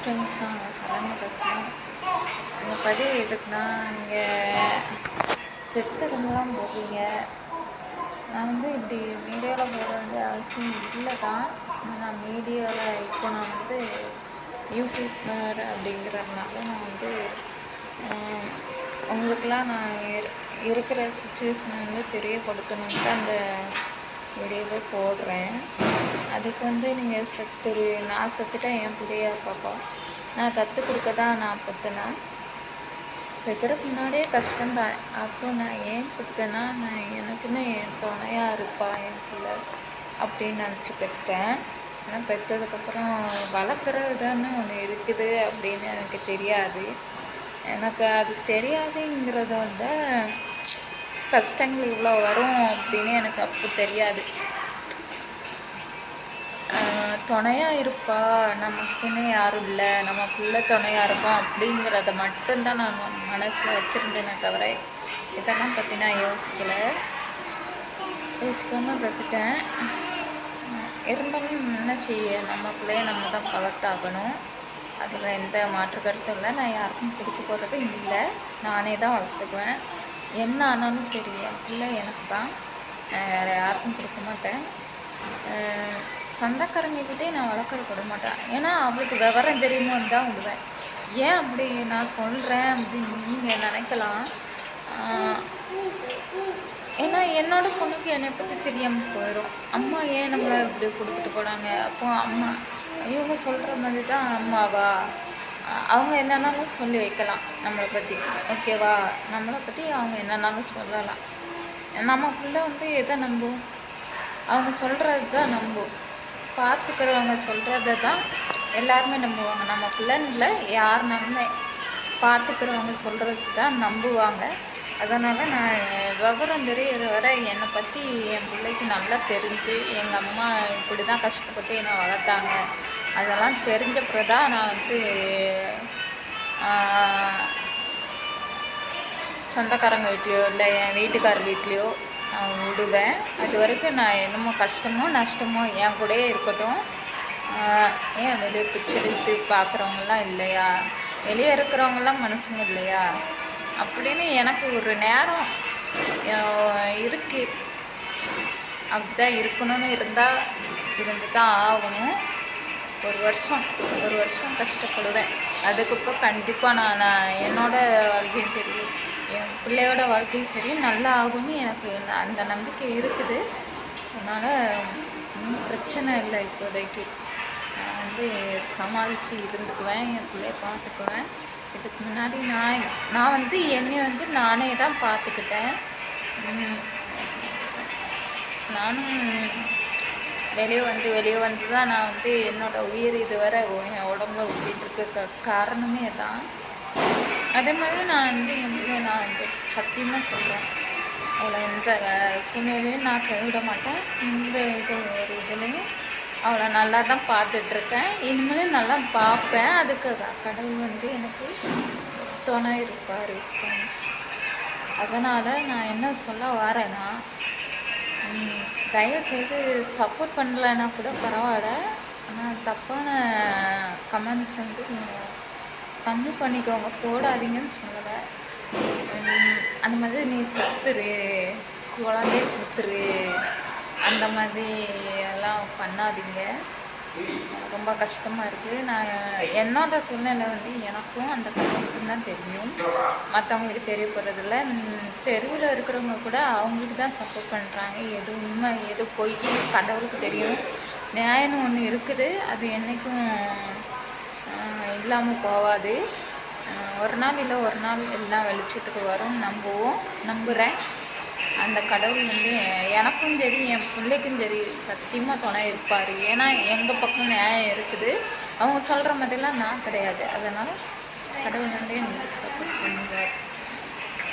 Friends நான் சரண்யா பேசுகிறேன். இந்த பதிவு எதுக்குன்னா, நீங்கள் செத்துருங்கலாம் போடுறீங்க. நான் வந்து இப்படி மீடியாவில் போட வேண்டிய அவசியம் இல்லை தான். நான் மீடியாவில் இப்போ நான் வந்து யூடியூபர் அப்படிங்கிறதுனால நான் வந்து உங்களுக்கெல்லாம் நான் இருக்கிற சுச்சுவேஷனை வந்து தெரியப்படுத்தணுன்ட்டு அந்த வீடியோவை போடுறேன். அதுக்கு வந்து நீங்கள் செத்துரு, நான் செத்துட்டேன் என் பிள்ளையா பாப்பா, நான் தத்து கொடுக்க தான் நான் பெற்றேன். பெற்றுறதுக்கு முன்னாடியே கஷ்டம்தான். அப்போ நான் ஏன் பெற்றேன்னா, நான் எனக்குன்னு என் துணையாக இருப்பா என் பிள்ளை அப்படின்னு நினச்சி பெற்றேன். ஆனால் பெற்றதுக்கப்புறம் வளர்க்குறது தானே ஒன்று இருக்குது அப்படின்னு எனக்கு தெரியாது. எனக்கு அது தெரியாதுங்கிறத விட கஷ்டங்கள் இவ்வளோ வரும் அப்படின்னு எனக்கு அப்போ தெரியாது. துணையாக இருப்பா, நமக்குன்னு யாரும் இல்லை, நம்ம பிள்ளை துணையாக இருக்கோம் அப்படிங்கிறத மட்டும்தான் நான் மனசில் வச்சுருந்தேனே தவிர இதெல்லாம் பற்றி நான் யோசிக்காமல் கற்றுட்டேன். இருந்தாலும் என்ன செய்ய, நம்ம பிள்ளைய நம்ம தான் வளர்த்தாகணும். அதில் எந்த மாற்று கருத்தும் இல்லை. நான் யாருக்கும் கொடுக்க போகிறது இல்லை, நானே தான் வளர்த்துக்குவேன். என்ன ஆனாலும் சரி, என் பிள்ளை எனக்கு தான், வேறு யாருக்கும் கொடுக்க மாட்டேன். சொந்தக்காரங்கக்கிட்டே நான் வளர்க்குற மாட்டேன். ஏன்னா அவளுக்கு விவரம் தெரியுமோன்னு தான் விடுவேன். ஏன் அப்படி நான் சொல்கிறேன் அப்படின்னு நீங்கள் நினைக்கலாம். ஏன்னா என்னோடய பொண்ணுக்கு என்னை பற்றி தெரியாமல் போயிடும். அம்மா ஏன் நம்மளை இப்படி கொடுத்துட்டு போனாங்க, அப்போ அம்மா இவங்க சொல்கிற மாதிரி தான் அம்மாவா, அவங்க என்னன்னாலும் சொல்லி வைக்கலாம் நம்மளை பற்றி, ஓகேவா? நம்மளை பற்றி அவங்க என்னன்னாலும் சொல்லலாம். நம்ம பிள்ளை வந்து எதை நம்பும், அவங்க சொல்கிறது தான் நம்பும். பார்த்துக்கிறவங்க சொல்கிறத தான் எல்லாருமே நம்புவாங்க. நம்ம பிள்ளைங்கள யாருனாலுமே பார்த்துக்கிறவங்க சொல்கிறது தான் நம்புவாங்க. அதனால் நான் விவரம் தெரிகிற வரை என்னை பற்றி என் பிள்ளைக்கு நல்லா தெரிஞ்சு, எங்கள் அம்மா இப்படி தான் கஷ்டப்பட்டு என்னை வளர்த்தாங்க, அதெல்லாம் தெரிஞ்ச பிறகு தான் நான் வந்து சொந்தக்காரங்க வீட்லேயோ இல்லை என் வீட்டுக்காரர் வீட்லேயோ நான் விடுவேன். அது வரைக்கும் நான் என்னமோ கஷ்டமோ நஷ்டமோ என் கூடயே இருக்கட்டும். ஏன் வெளியே பிச்சு எடுத்து பார்க்குறவங்களாம் இல்லையா, வெளியே இருக்கிறவங்களாம் மனுஷங்க இல்லையா அப்படின்னு எனக்கு ஒரு நேரம் இருக்குது. அப்படிதான் இருக்கணும்னு இருந்தால் இருந்து தான் ஆகணும். ஒரு வருஷம் கஷ்டப்படுவேன். அதுக்கப்புறம் கண்டிப்பாக நான் என்னோடய வாழ்க்கையும் சரி, என் பிள்ளையோட வாழ்க்கையும் சரி நல்லா ஆகும்னு எனக்கு அந்த நம்பிக்கை இருக்குது. அதனால் ஒன்றும் பிரச்சனை இல்லை. இப்போதைக்கு நான் வந்து சமாளித்து இருந்துக்குவேன், என் பிள்ளைய பார்த்துக்குவேன். இதுக்கு முன்னாடி நான் வந்து என்னை வந்து நானே தான் பார்த்துக்கிட்டேன். நானும் வெளியே வந்து தான் நான் வந்து என்னோடய உயிர் இதுவரை என் உடம்புல ஊட்டிகிட்டு இருக்க காரணமே தான். அதே மாதிரி நான் வந்து என் பிள்ளைய நான் வந்து சத்தியமாக சொல்கிறேன், அவளை எந்த சூழ்நிலையும் நான் கைவிட மாட்டேன். இந்த ஒரு இதுலேயும் அவளை நல்லா தான் பார்த்துட்ருக்கேன், இனிமேலும் நல்லா பார்ப்பேன். அதுக்கு கடவுள் வந்து எனக்கு துணை இருப்பார் ஃப்ரெண்ட்ஸ். அதனால் நான் என்ன சொல்ல வரேன்னா, தயவுசெய்து சப்போர்ட் பண்ணலைன்னா கூட பரவாயில்ல, ஆனால் தப்பான கமெண்ட்ஸ் வந்து கம்மி பண்ணிக்கோங்க, போடாதீங்கன்னு சொல்லலை. அந்த மாதிரி நீ செத்துரு, குழந்தைய கொடுத்துரு, அந்த மாதிரி எல்லாம் பண்ணாதீங்க. ரொம்ப கஷ்டமாக இருக்குது. நான் என்னோட சூழ்நிலை வந்து எனக்கும் அந்த கடவுளுக்கும் தான் தெரியும், மற்றவங்களுக்கு தெரியப்படுறதில்ல. தெருவில் இருக்கிறவங்க கூட அவங்களுக்கு தான் சப்போர்ட் பண்ணுறாங்க. எது உண்மை எது பொய் கடவுளுக்கு தெரியும். நியாயம்னு ஒன்று இருக்குது, அது என்றைக்கும் இல்லாமல் போகாது. ஒரு நாள் இல்லை ஒரு நாள் எல்லாம் வெளிச்சத்துக்கு வரும், நம்புகிறேன். அந்த கடவுள் வந்து எனக்கும் சரி என் பிள்ளைக்கும் சரி சத்தியமாக துணை இருப்பார். ஏன்னா எங்கள் பக்கம் நியாயம் இருக்குது, அவங்க சொல்கிற மாதிரிலாம் நான் கிடையாது. அதனால் கடவுள் வந்து எனக்கு சப்போர்ட் பண்ணுவார்.